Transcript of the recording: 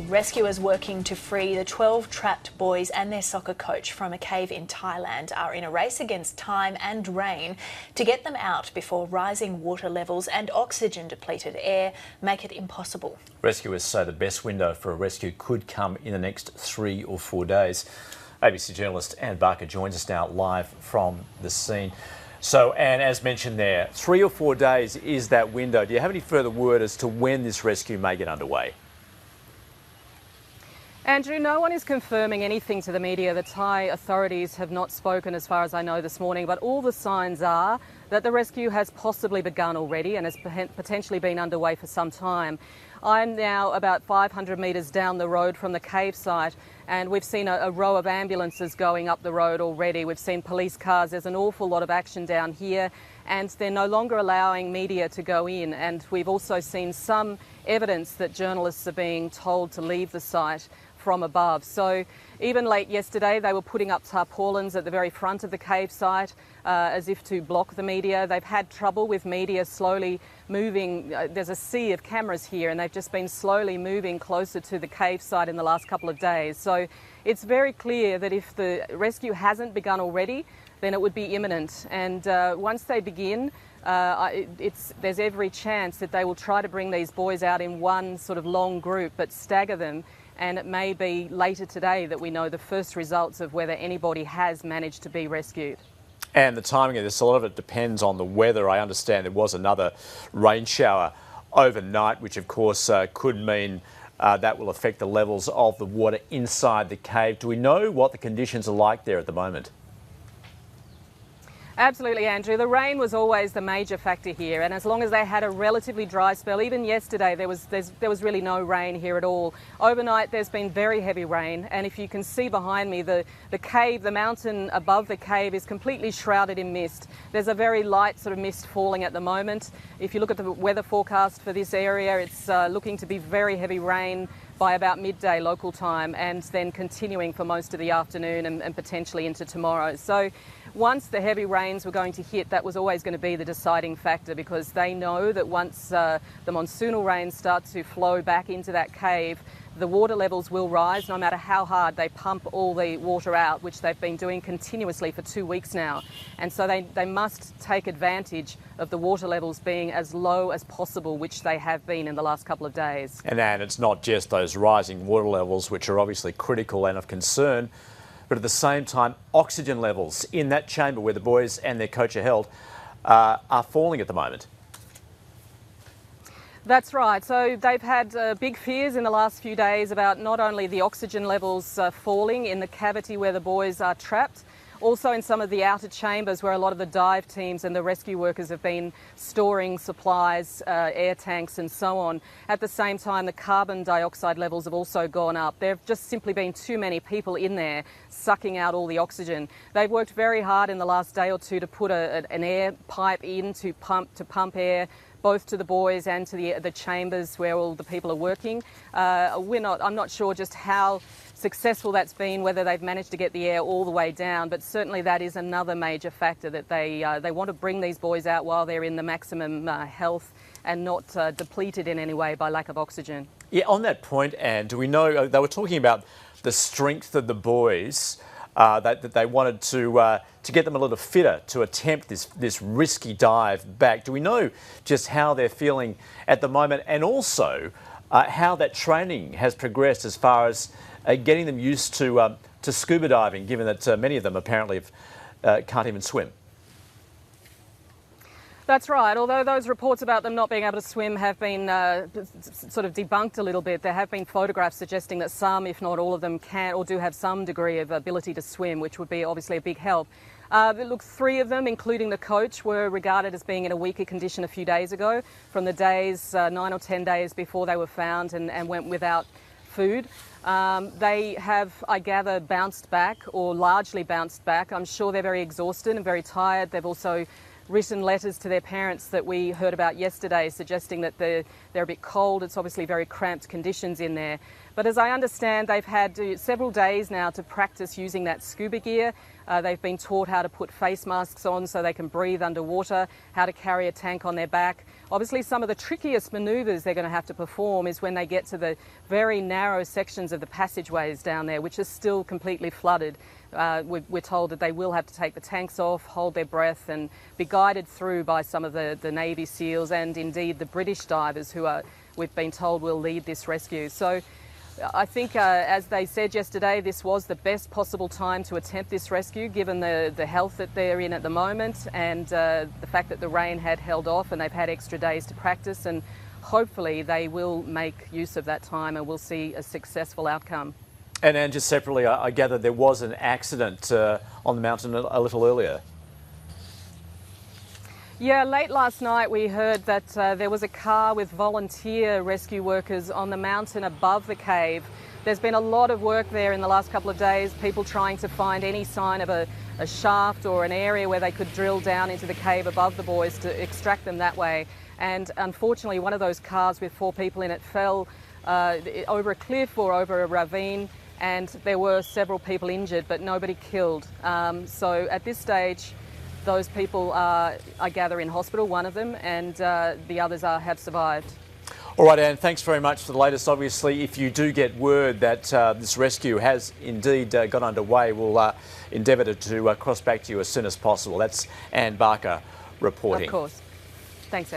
Rescuers working to free the 12 trapped boys and their soccer coach from a cave in Thailand are in a race against time and rain to get them out before rising water levels and oxygen-depleted air make it impossible. Rescuers say the best window for a rescue could come in the next 3 or 4 days. ABC journalist Anne Barker joins us now live from the scene. So, Anne, as mentioned there, 3 or 4 days is that window. Do you have any further word as to when this rescue may get underway? Andrew, no one is confirming anything to the media. The Thai authorities have not spoken as far as I know this morning, but all the signs are that the rescue has possibly begun already and has potentially been underway for some time. I'm now about 500 metres down the road from the cave site, and we've seen a row of ambulances going up the road already. We've seen police cars. There's an awful lot of action down here, and they're no longer allowing media to go in. And we've also seen some evidence that journalists are being told to leave the site from above. So even late yesterday, they were putting up tarpaulins at the very front of the cave site as if to block the media. They've had trouble with media slowly moving. There's a sea of cameras here, and they've just been slowly moving closer to the cave site in the last couple of days. So it's very clear that if the rescue hasn't begun already, then it would be imminent. And once they begin, there's every chance that they will try to bring these boys out in one sort of long group, but stagger them. And it may be later today that we know the first results of whether anybody has managed to be rescued. And the timing of this, a lot of it depends on the weather. I understand there was another rain shower overnight, which of course could mean that will affect the levels of the water inside the cave. Do we know what the conditions are like there at the moment? Absolutely, Andrew. The rain was always the major factor here, and as long as they had a relatively dry spell, even yesterday there was really no rain here at all. Overnight there's been very heavy rain, and if you can see behind me, the cave, the mountain above the cave is completely shrouded in mist. There's a very light sort of mist falling at the moment. If you look at the weather forecast for this area, it's looking to be very heavy rain by about midday local time, and then continuing for most of the afternoon and potentially into tomorrow. So once the heavy rains were going to hit, that was always going to be the deciding factor, because they know that once the monsoonal rains start to flow back into that cave, the water levels will rise no matter how hard they pump all the water out, which they've been doing continuously for 2 weeks now. And so they must take advantage of the water levels being as low as possible, which they have been in the last couple of days. And Anne, it's not just those rising water levels, which are obviously critical and of concern, but at the same time, oxygen levels in that chamber where the boys and their coach are held are falling at the moment. That's right. So they've had big fears in the last few days about not only the oxygen levels falling in the cavity where the boys are trapped, also in some of the outer chambers where a lot of the dive teams and the rescue workers have been storing supplies, air tanks and so on. At the same time, the carbon dioxide levels have also gone up. There have just simply been too many people in there sucking out all the oxygen. They've worked very hard in the last day or two to put an air pipe in to pump air both to the boys and to the chambers where all the people are working. I'm not sure just how successful that's been, whether they've managed to get the air all the way down, but certainly that is another major factor, that they want to bring these boys out while they're in the maximum health and not depleted in any way by lack of oxygen. Yeah, on that point, Anne, do we know, they were talking about the strength of the boys, that they wanted to get them a little fitter to attempt this risky dive back. Do we know just how they're feeling at the moment, and also how that training has progressed as far as getting them used to scuba diving, given that many of them apparently can't even swim? That's right. Although those reports about them not being able to swim have been sort of debunked a little bit, there have been photographs suggesting that some, if not all of them, can or do have some degree of ability to swim, which would be obviously a big help. Look, 3 of them, including the coach, were regarded as being in a weaker condition a few days ago, from the days, 9 or 10 days before they were found and went without food. They have, I gather, bounced back, or largely bounced back. I'm sure they're very exhausted and very tired. They've also written letters to their parents that we heard about yesterday, suggesting that they're They're a bit cold. It's obviously very cramped conditions in there. But as I understand, they've had several days now to practice using that scuba gear. They've been taught how to put face masks on so they can breathe underwater, how to carry a tank on their back. Obviously, some of the trickiest manoeuvres they're going to have to perform is when they get to the very narrow sections of the passageways down there, which are still completely flooded. We're told that they will have to take the tanks off, hold their breath and be guided through by some of the Navy SEALs and indeed the British divers who we've been told will lead this rescue. So I think, as they said yesterday, this was the best possible time to attempt this rescue, given the health that they're in at the moment and the fact that the rain had held off and they've had extra days to practice, and hopefully they will make use of that time and we'll see a successful outcome. And just separately, I gather there was an accident on the mountain a little earlier. Yeah, late last night we heard that there was a car with volunteer rescue workers on the mountain above the cave. There's been a lot of work there in the last couple of days, people trying to find any sign of a shaft or an area where they could drill down into the cave above the boys to extract them that way. And unfortunately, one of those cars with 4 people in it fell over a cliff or over a ravine, and there were several people injured, but nobody killed. So at this stage, those people are, I gather, in hospital, one of them, and the others have survived. All right, Anne, thanks very much for the latest. Obviously, if you do get word that this rescue has indeed got underway, we'll endeavour to cross back to you as soon as possible. That's Anne Barker reporting. Of course. Thanks, Anne.